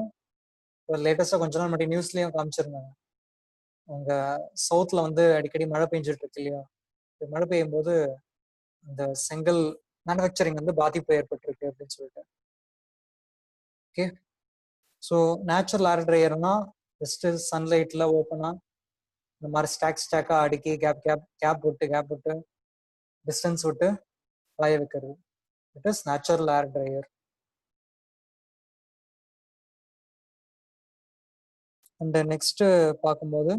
இப்போ லேட்டஸ்டா கொஞ்ச நாள் மட்டும் நியூஸ்லயும் காமிச்சிருந்தாங்க, உங்க சவுத்ல வந்து அடிக்கடி மழை பெஞ்சிட்டு இருக்கு இல்லையா? மழை பெய்யும் போது அந்த செங்கல் மேனுஃபேக்சரிங் வந்து பாதிப்பு ஏற்பட்டிருக்கு அப்படின்னு சொல்லிட்டு. ஓகே, ஸோ நேச்சுரல் ஏர் ட்ரையர்னா ஜஸ்ட் சன்லைட்ல ஓப்பனா இந்த மாதிரி ஸ்டாக்கா அடுக்கி கேப் விட்டு டிஸ்டன்ஸ் விட்டு காய வைக்கிறது. It is natural air dryer. And next பார்க்கும்போது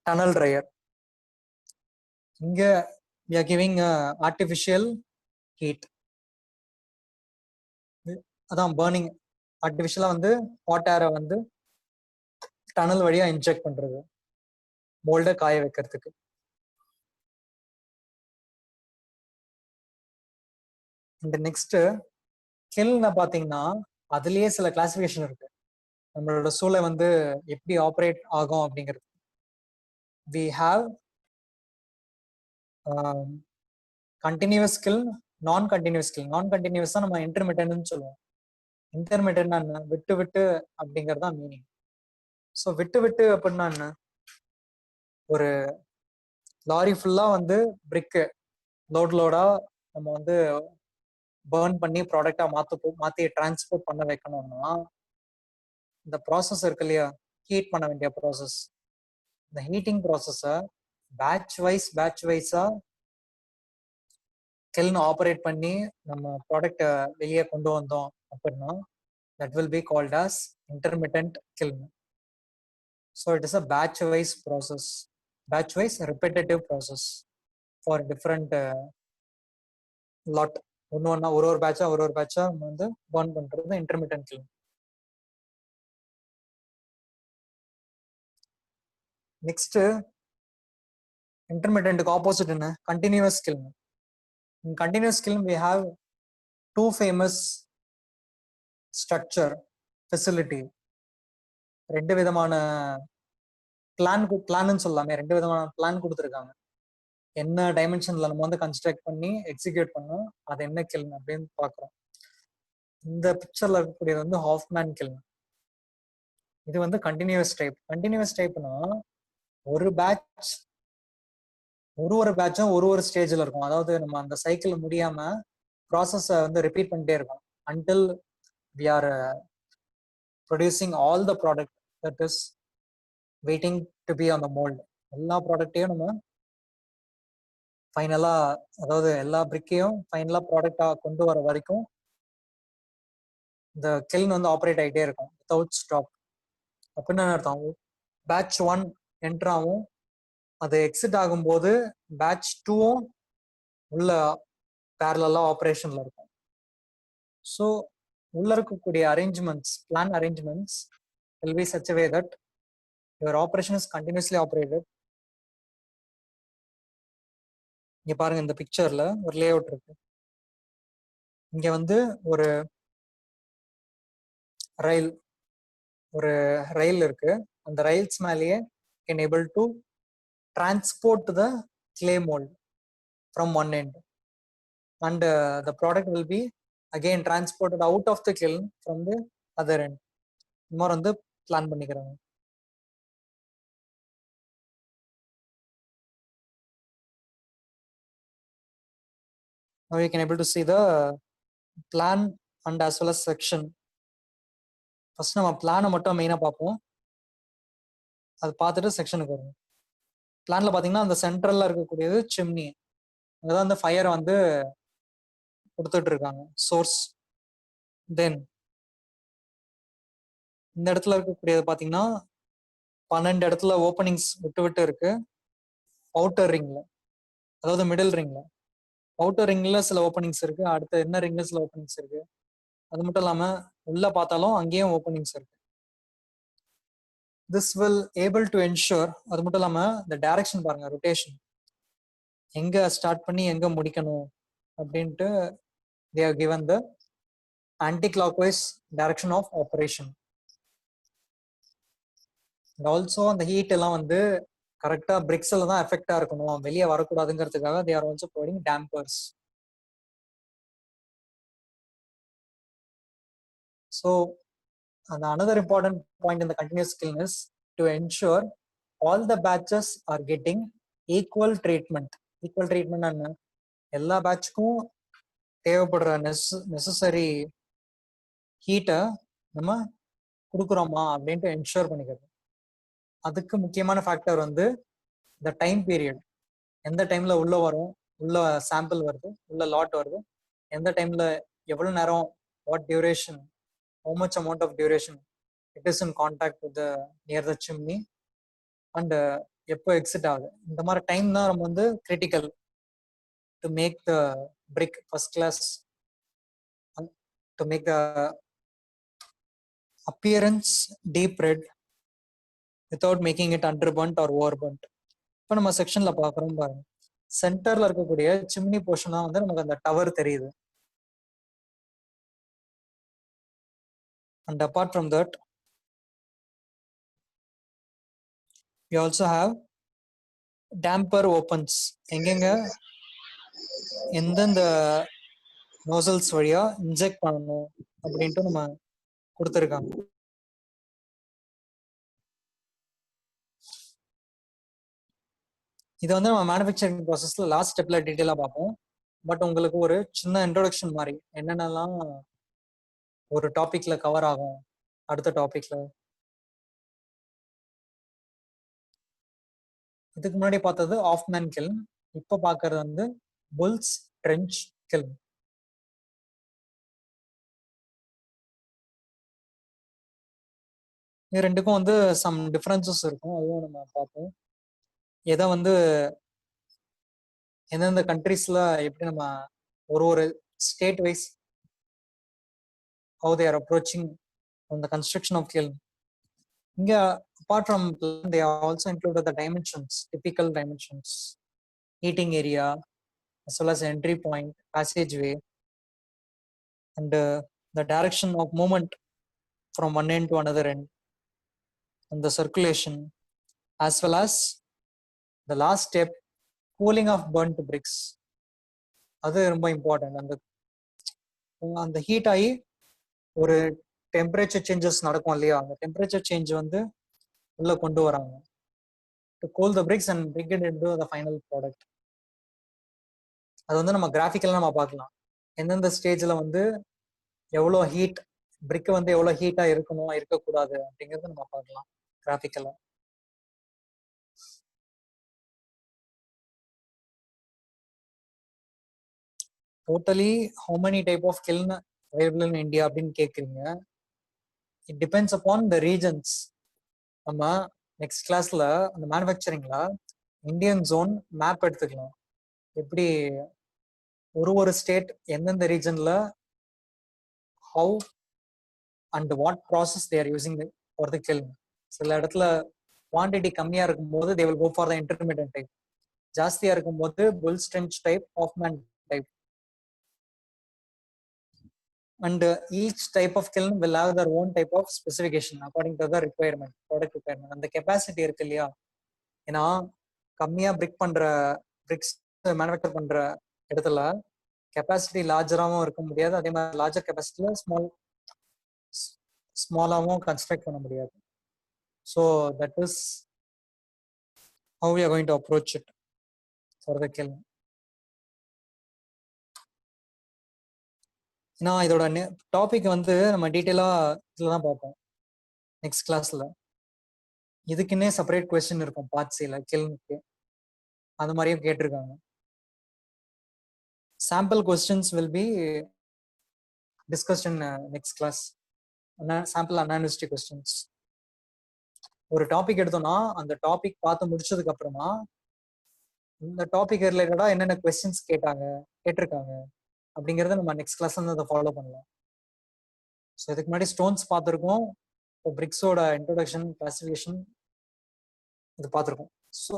டனல் ட்ரையர். இங்க we are giving artificial heat. அதான் பர்னிங், ஆர்டிஃபிஷியலா வந்து ஹாட் ஏரை வந்து டனல் வழியா இன்ஜெக்ட் பண்றது மோல்ட காய வைக்கிறதுக்கு. இந்த நெக்ஸ்ட் கில்ன பாத்தீங்கன்னா அதுலயே சில கிளாசிபிகேஷன் இருக்கு, நம்மளோட சூளை வந்து எப்படி ஆப்ரேட் ஆகும் அப்படிங்கிறது. we have கண்டினியூஸ் கில், நான் கண்டினியூஸ் கில். நான் கண்டினியூஸ் தான் நம்ம இன்டர்மீடியன்ட்னு சொல்லுவோம். இன்டர்மீடியன்ட் என்ன, விட்டு விட்டு அப்படிங்கிறது தான் மீனிங். ஸோ விட்டு விட்டு அப்படின்னா என்ன, ஒரு லாரி ஃபுல்லா வந்து பிரிக்கு லோடா நம்ம வந்து பர்ன் பண்ணி ப்ராடக்டா மாத்தி டிரான்ஸ்போர்ட் பண்ண வைக்கணும்னா இந்த ப்ராசஸ் இருக்கு இல்லையா, ஹீட் பண்ண வேண்டிய ப்ராசஸ், இந்த ஹீட்டிங் ப்ராசஸை பேட்ச் வைஸா கெல்ன் ஆப்ரேட் பண்ணி நம்ம ப்ராடக்டை வெளியே கொண்டு வந்தோம் அப்படின்னா that will be called as intermittent kiln. So it is a batch wise process, batch wise repetitive process for different lot. ஒரு பேட்சா வந்து burn பண்றது intermittent kiln. Next, intermittent opposite என்ன, continuous kiln. In continuous kiln we have two famous structure facility. ரெண்டு விதமான plan சொல்லலாமே, ரெண்டு விதமான plan கொடுத்துருக்காங்க. என்ன டைமென்ஷன்ல நம்ம வந்து கன்ஸ்ட்ரக்ட் பண்ணி எக்ஸிக்யூட் பண்ணோம், அது என்ன கில்ன் அப்படின்னு பாக்குறோம். இந்த பிக்சர்ல இருக்கக்கூடியது வந்து ஹாஃப்மேன் கில்ன். இது வந்து கண்டினியூஸ் டைப். கண்டினியூஸ் டைப்னா ஒரு பேட்சும் ஒரு ஸ்டேஜ்ல இருக்கும். அதாவது நம்ம அந்த சைக்கிள் முடியாம ப்ராசஸை வந்து ரிப்பீட் பண்ணிட்டே இருக்கோம் until we are producing all the product that is waiting to be on the mold. எல்லா ப்ராடக்டையும் நம்ம ஃபைனலா, அதாவது எல்லா பிரிக்கையும் ஃபைனலா ப்ராடக்டா கொண்டு வர வரைக்கும் இந்த கில்ன் வந்து ஆப்ரேட் ஆகிட்டே இருக்கும் வித்தவுட் ஸ்டாப். அப்படின்னு அர்த்தம், பேட்ச் 1 என்டர் ஆகும், அது எக்ஸிட் ஆகும்போது பேட்ச் 2ம் உள்ள பேரலா ஆப்ரேஷன்ல இருக்கும். ஸோ உள்ள இருக்கக்கூடிய arrangements, plan arrangements will be such a way that your operation is continuously operated. இங்க பாருங்க, இந்த பிக்சர்ல ஒரு லே அவுட் இருக்கு. இங்க வந்து ஒரு ரயில் இருக்கு. அந்த ரயில்ஸ் மேலேயே can able to transport the clay mold from one end and the product will be again transported out of the kiln from the other end. இந்த மாதிரி வந்து பிளான் பண்ணிக்கிறாங்க. Now you can able to see the plan and as well as section. First நம்ம பிளானை மட்டும் மெயினாக பார்ப்போம், அது பார்த்துட்டு செக்ஷனுக்கு வரும். பிளான்ல பார்த்தீங்கன்னா அந்த சென்ட்ரல்ல இருக்கக்கூடியது சிம்னி, அதான் அந்த ஃபயரை வந்து கொடுத்துட்டு இருக்காங்க, சோர்ஸ். தென் இந்த இடத்துல இருக்கக்கூடியது பார்த்தீங்கன்னா 12 இடத்துல ஓப்பனிங்ஸ் விட்டு இருக்கு அவுட்டர் ரிங்ல, அதாவது மிடில் ரிங்ல. அவுட்டர் ரிங்ல சில ஓப்பனிங்ஸ் இருக்கு, அடுத்த என்ன ரிங்ல சில ஓப்பனிங்ஸ் இருக்கு. அது மட்டும் இல்லாம உள்ள பார்த்தாலும் அங்கேயும் ஓப்பனிங்ஸ் இருக்கு. This will able to ensure, அது மட்டும் இல்லாம இந்த டைரக்ஷன் பாருங்க, ரொட்டேஷன் எங்க ஸ்டார்ட் பண்ணி எங்க முடிக்கணும் அப்படின்ட்டு they are given the anti-clockwise direction of operation. And also அந்த ஹீட் எல்லாம் வந்து கரெக்டா பிரிக்ஸ்ல தான் எஃபெக்டா இருக்கணும், வெளியே வரக்கூடாதுங்கிறதுக்காக they are also providing dampers. So another important point in the continuous kiln is to ensure all the batches are getting equal treatment. Equal treatment என்ன, எல்லா பேட்ச்க்கும் தேவைப்படுற நெசசரி ஹீட்டை நம்ம கொடுக்குறோமா அப்படின்ட்டு என்ஷூர் பண்ணிக்கிறது. அதுக்கு முக்கியமான ஃபேக்டர் வந்து இந்த டைம் பீரியட். எந்த டைம்ல உள்ள வரும், உள்ள சாம்பிள் வருது, உள்ள லாட் வருது, எந்த டைம்ல எவ்வளவு நேரம், what duration, how much amount of duration it is in contact with the near the chimney and எப்போ எக்ஸிட் ஆகுது. இந்த மாதிரி டைம் தான் நம்ம வந்து critical to make the brick first class, to make the appearance deep red without making it underburnt or overburnt. இப்போ நம்ம செக்ஷன்ல பார்க்குறோம் பாருங்க, சென்டர்ல இருக்கக்கூடிய சிம்னி போர்ஷனா வந்து நமக்கு அந்த டவர் தெரியுது. And apart from that, we also have damper opens. எங்கெங்க எந்தெந்த நோசல்ஸ் வழியா இன்ஜெக்ட் பண்ணணும் அப்படின்ட்டு நம்ம கொடுத்துருக்காங்க. இதை வந்து நம்ம மேனுஃபேக்சரிங் ப்ராசஸ்ல லாஸ்ட் ஸ்டெப்ல டீட்டெயிலா பார்ப்போம். பட் உங்களுக்கு ஒரு சின்ன இன்ட்ரோடக்ஷன் மாதிரி என்னென்னலாம் ஒரு டாபிக்ல கவர் ஆகும் அடுத்த டாபிக்ல இதுக்கு முன்னாடி பார்த்தது ஆஃப்மேன் கில்ன், இப்போ பார்க்கறது வந்து புல்ஸ் ட்ரென்ச் கில்ன். இது ரெண்டுக்கும் வந்து சம் டிஃபரன்சஸ் இருக்கும், அதுவும் நம்ம பார்ப்போம். எதை வந்து எந்தெந்த கண்ட்ரீஸ்ல எப்படி நம்ம ஒரு state wise how they are approaching on the construction of kiln. இங்க apart from kiln, they also included the dimensions, typical dimensions, heating area as well as entry point, passageway, and the direction of movement from one end to another end, and the circulation, as well as the last step, cooling of burnt bricks. அது ரொம்ப important. அந்த heat ஆகி ஒரு temperature changes நடக்கும் இல்லையா, அந்த temperature change வந்து உள்ள கொண்டு வராங்க to cool the bricks and brick it into the final product. அது வந்து நம்ம கிராஃபிக்கலாக நம்ம பார்க்கலாம், எந்தெந்த ஸ்டேஜில் வந்து எவ்வளோ ஹீட், பிரிக் வந்து எவ்வளோ ஹீட்டாக இருக்கணும் இருக்கக்கூடாது அப்படிங்கிறத நம்ம பார்க்கலாம் கிராஃபிக்கலாக. Totally how many type of kiln available in India அப்படின்னு கேட்குறீங்க. It depends upon the regions. நம்ம நெக்ஸ்ட் கிளாஸ்ல அந்த மேனுஃபேக்சரிங்ல இந்தியன் ஜோன் மேப் எடுத்துக்கலாம், எப்படி ஒரு ஸ்டேட் எந்தெந்த ரீஜன்ல how and what process they are using for the kiln. சில இடத்துல குவான்டிட்டி கம்மியா இருக்கும்போது they will go for the intermediate type, ஜாஸ்தியா இருக்கும்போது bull trench type, Hoffmann type. And each type of kiln will have their own type of specification according to the requirement, product requirement. அந்த capacity இருக்கு இல்லையா, ஏன்னா கம்மியா BRICS manufacture பண்ற இடத்துல capacity லார்ஜராகவும் இருக்க முடியாது, அதே மாதிரி லார்ஜர் கெப்பாசிட்டியில ஸ்மாலாகவும் கன்ஸ்ட்ரக்ட் பண்ண முடியாது. So that is how we are going to approach it for the kiln. நான் இதோட டாபிக் வந்து நம்ம டீட்டெயிலாக இதில் தான் பார்ப்போம் நெக்ஸ்ட் கிளாஸில். இதுக்குன்னே செப்பரேட் கொஸ்டின் இருக்கும் பார்ட் சில கில்னுக்கு, அது மாதிரியும் கேட்டிருக்காங்க. Sample questions will be discussed in next class. Sample அனாலிசிட்டி கொஸ்டின்ஸ். ஒரு டாபிக் எடுத்தோம்னா அந்த டாபிக் பார்த்து முடிச்சதுக்கு அப்புறமா இந்த டாபிக் ரிலேட்டடாக என்னென்ன கொஸ்டின்ஸ் கேட்டிருக்காங்க அப்படிங்கிறத நம்ம நெக்ஸ்ட் கிளாஸ்ல வந்து அதை ஃபாலோ பண்ணலாம். ஸோ இதுக்கு முன்னாடி ஸ்டோன்ஸ் பார்த்துருக்கோம், இப்போ பிரிக்ஸோட இன்ட்ரோடக்ஷன், கிளாசிஃபிகேஷன் இது பார்த்துருக்கோம். ஸோ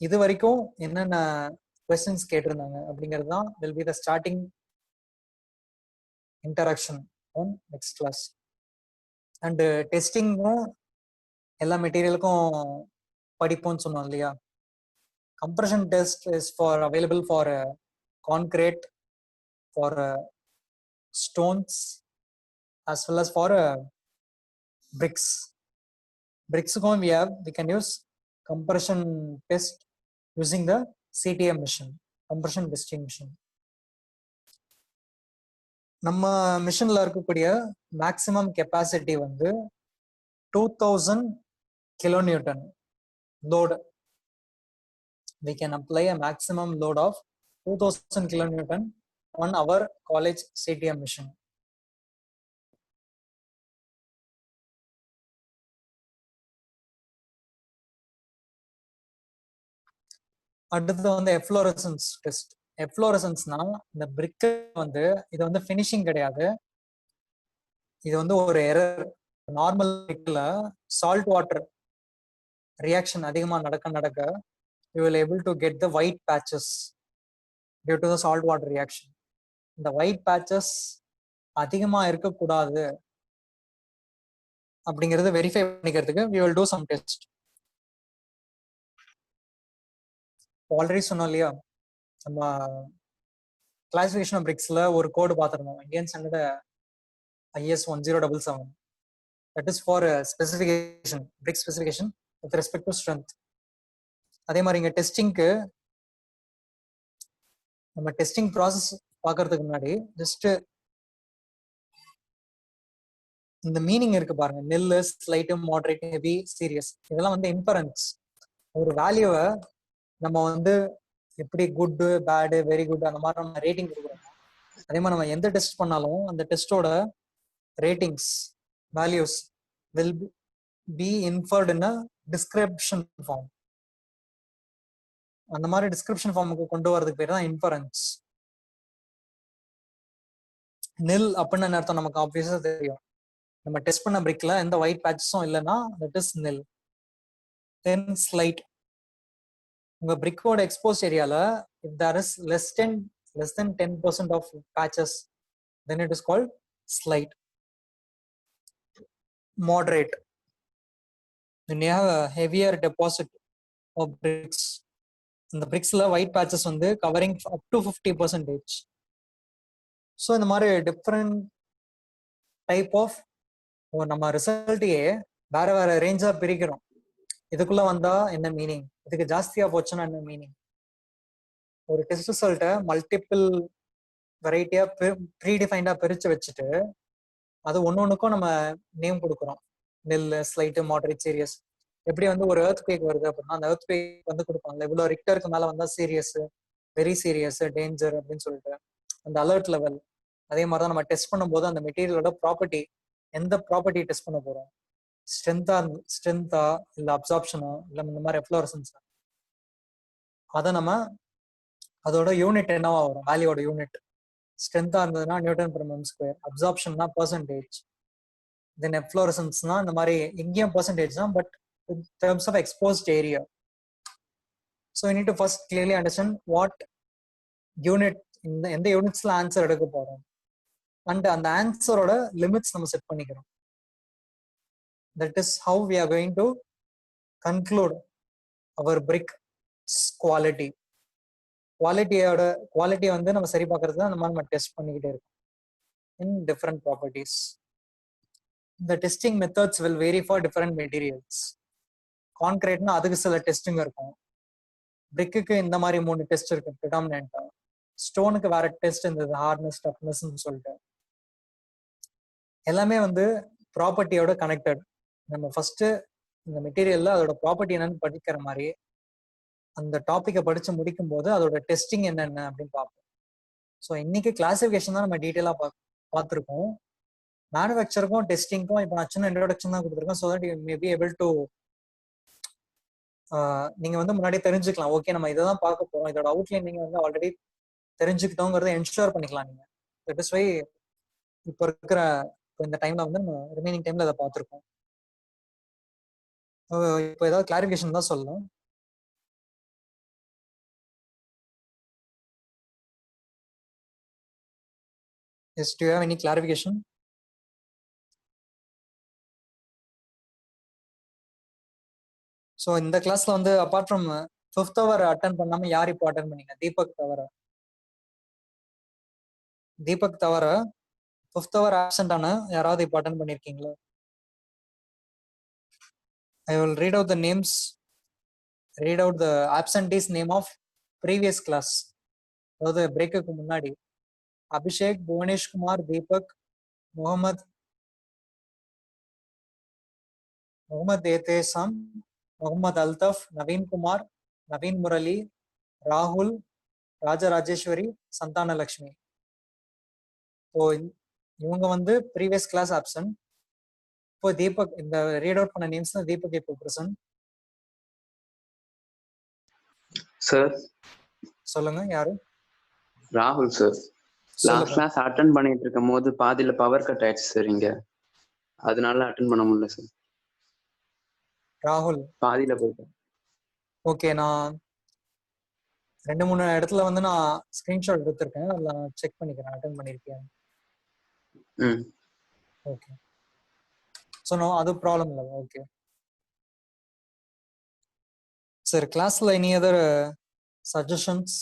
இது வரைக்கும் என்னென்ன கொஸ்டின்ஸ் கேட்டிருந்தாங்க அப்படிங்கிறது தான் will be the starting interaction on next class. And டெஸ்டிங்கும் எல்லா மெட்டீரியலுக்கும் படிப்போம்னு சொன்னோம் இல்லையா. Compression test is for available for concrete, for stones as well as for bricks. Bricks we can use compression test using the CTM machine, compression testing machine. நம்ம மிஷின்ல இருக்கக்கூடிய maximum capacity வந்து 2000 kilonewton load. We can apply a maximum load of 2000 kilonewton on our college CTM machine. அடுத்தது வந்து efflorescence test. எஃப்ளோரசன்ஸ்னா இந்த பிரிக் வந்து இது வந்து ஃபினிஷிங் கிடையாது, இது வந்து ஒரு எரர். நார்மல் பிரிக்ல சால்ட் வாட்டர் ரியாக்ஷன் அதிகமாக நடக்க you will able to get the white patches due to the salt water reaction. இந்த ஒயிட் பேச்சஸ் அதிகமா இருக்கக்கூடாது அப்படிங்கிறது வெரிஃபை பண்ணிக்கிறதுக்கு we will do some test. Already சொன்னோம் இல்லையா, நம்ம கிளாசிஃபிகேஷன் ஆஃப் பிரிக்ஸ்ல ஒரு கோடு பார்த்துருந்தோம், Indian standard IS 1077. That is for specification, brick specification with respect to strength. அதே மாதிரி இங்க டெஸ்டிங்க்கு நம்ம டெஸ்டிங் ப்ராசஸ் பார்க்கறதுக்கு முன்னாடி ஜஸ்ட் இந்த மீனிங் இருக்கு பாருங்க, நெல், ஸ்லைட், மாடரேட், ஹெவி, சீரியஸ், இதெல்லாம் வந்து இன்ஃபரன்ஸ். ஒரு வேல்யூவை நம்ம வந்து எப்படி குட் பேடு வெரி குட் அந்த மாதிரி நம்ம ரேட்டிங் கொடுக்குறோம். அதே மாதிரி நம்ம எந்த டெஸ்ட் பண்ணாலும் அந்த டெஸ்டோட ratings values will be inferred in a description form. அந்த மாதிரி டிஸ்கிரிப்ஷன் ஃபார்முக்கு கொண்டு வரதுக்கு பேர் தான் இன்ஃபரன்ஸ். நில் அப்படின்னு என்ன அர்த்தம் நமக்கு ஆப்வியஸா தெரியும். நம்ம டெஸ்ட் பண்ண பிரிக்ல எந்த ஒயிட் பேட்சஸும் இல்லைன்னா தட் இஸ் நில். தென் ஸ்லைட். உங்க பிரிக்கோட எக்ஸ்போஸ் ஏரியால if there is less than 10% of patches, then it is called slight. Moderate. When you have a heavier deposit of bricks, இந்த பிரிக்ஸ்ல ஒயிட் பேட்சஸ் வந்து கவரிங் அப் டு 50%. ஸோ இந்த மாதிரி different type of நம்ம ரிசல்ட்டையே வேற வேற ரேஞ்சா பிரிக்கிறோம். இதுக்குள்ள வந்தா என்ன மீனிங், இதுக்கு ஜாஸ்தியா போச்சுன்னா என்ன மீனிங். ஒரு டெஸ்ட் ரிசல்ட்டை மல்டிபிள் வெரைட்டியா ப்ரீடிஃபைண்டா பிரிச்சு வச்சுட்டு அது ஒன்னொன்னுக்கும் நம்ம நேம் கொடுக்குறோம். நெல், ஸ்லைட், மாடரேட், சீரியஸ். எப்படி வந்து ஒரு எர்த் குவேக் வருது அப்படின்னா அந்த எர்த் குவேக் வந்து கொடுப்பாங்க இவ்வளவு ரிக்டருக்கு மேல வந்தா சீரியஸ், வெரி சீரியஸ், டேஞ்சர் அப்படின்னு சொல்லிட்டு அந்த அலர்ட் லெவல். அதே மாதிரிதான் நம்ம டெஸ்ட் பண்ணும்போது அந்த மெட்டீரியலோட ப்ராப்பர்ட்டி, எந்த ப்ராப்பர்ட்டி டெஸ்ட் பண்ண போறோம், ஸ்ட்ரென்த்தா இல்ல அப்சார்ப்ஷனா இல்ல இந்த மாதிரி எஃப்ளோரசன்ஸா, அதை நம்ம அதோட யூனிட் என்னவா வரும், வேல்யூட யூனிட். ஸ்ட்ரென்த்தா இருந்ததுன்னா நியூட்டன் பெர் மீட்டர் ஸ்கொயர், அப்சார்ப்ஷன்னா பெர்சன்டேஜ், தென் எஃப்ளோரசன்ஸ்னா இந்த மாதிரி இங்கேயும் பெர்சன்டேஜ் தான் but in terms of exposed area. So you need to first clearly understand what unit in the units la answer எடுக்க போறோம் and அந்த ஆன்சரோட லிமிட்ஸ் நம்ம செட் பண்ணிக்கிறோம். That is how we are going to conclude our brick quality. குவாலிட்டியை வந்து நம்ம சரி பார்க்கறது தான் நம்ம டெஸ்ட் பண்ணிக்கிட்டே இருக்கோம் in different properties. The testing methods will vary for different materials. கான்கிரீட்னா அதுக்கு சில டெஸ்டிங் இருக்கும். பிரிக்குக்கு இந்த மாதிரி 3 டெஸ்ட் இருக்கு ப்ரிடாமினன்ட்டா. ஸ்டோனுக்கு வேற டெஸ்ட் இருந்தது, ஹார்ட்னஸ், டஃப்னஸ்ன்னு சொல்லிட்டு. எல்லாமே வந்து ப்ராப்பர்ட்டியோட கனெக்டட். நம்ம ஃபர்ஸ்ட் இந்த மெட்டீரியல்ல அதோட ப்ராப்பர்ட்டி என்னன்னு படிக்கிற மாதிரி அந்த டாப்பிக்கை படிச்சு முடிக்கும் போது அதோட டெஸ்டிங் என்னென்ன அப்படின்னு பார்ப்போம். ஸோ இன்னைக்கு கிளாசிஃபிகேஷன் தான் நம்ம டீட்டெயிலாக பார்த்துருக்கோம். மேனுஃபேக்சருக்கும் டெஸ்டிங்க்கும் இப்போ நான் சின்ன இன்ட்ரோடக்ஷன் தான் கொடுத்துருக்கேன். So that you may be able to நீங்க வந்து முன்னாடி தெரிஞ்சுக்கலாம். ஓகே நம்ம இதை தான் பார்க்க போறோம், இதோட அவுட்லைன் நீங்க வந்து ஆல்ரெடி தெரிஞ்சுக்கிட்டோங்கிறத என்ஷூர் பண்ணிக்கலாம் நீங்க. தட் இஸ் வை இப்போ இருக்கிற இந்த டைம்ல வந்து நம்ம ரிமைனிங் டைம்ல அதை பார்த்துருக்கோம். இப்போ ஏதாவது கிளாரிஃபிகேஷன் தான் சொல்லலாம். Yes, do you have any clarification? So இந்த கிளாஸ்ல வந்து apart from 5th hour attend பண்ணாம யார் இப்போ அட்டன் பண்ணீங்க? தீபக் தவிர 5th hour ஆப்சென்ட் ஆன யாராவது இப்போ அட்டன் பண்ணிருக்கீங்களா? I will read out the names, read out the absentees name of previous class. அதாவது பிரேக்குக்கு முன்னாடி அபிஷேக், புவனேஷ் குமார், தீபக், முகமது ஏதேசாம், முகமது அல்தஃப், நவீன் குமார், நவீன் முரளி, ராகுல், ராஜராஜேஸ்வரி, சந்தான லட்சுமி. இப்போ இவங்க வந்து ப்ரீவியஸ் கிளாஸ் ஆப்சன்ட். இப்போ தீபக் இந்த ரீட் அவுட் பண்ண நேம்ஸ் தான் தீபக் இப்போ பிரசன்ட். சார் சொல்லுங்க யாரு? ராகுல் சார். லாஸ்ட் கிளாஸ் அட்டெண்ட் பண்ணிட்டு இருக்கும் போது பாதியில பவர் கட் ஆயிடுச்சு சார் இங்க, அதனால அட்டெண்ட் பண்ண முடியல சார். ராகுல் பாதியில போயிட்டேன். ஓகே, நான் 2-3 இடத்துல வந்து நான் ஸ்கிரீன்ஷாட் எடுத்திருக்கேன், அதில் நான் செக் பண்ணிக்கிறேன் அட்டெண்ட் பண்ணியிருக்கேன். ஓகே, ஸோ நோ அது ப்ராப்ளம் இல்லை. ஓகே சார், கிளாஸ்ல எனி அதர் சஜஷன்ஸ்?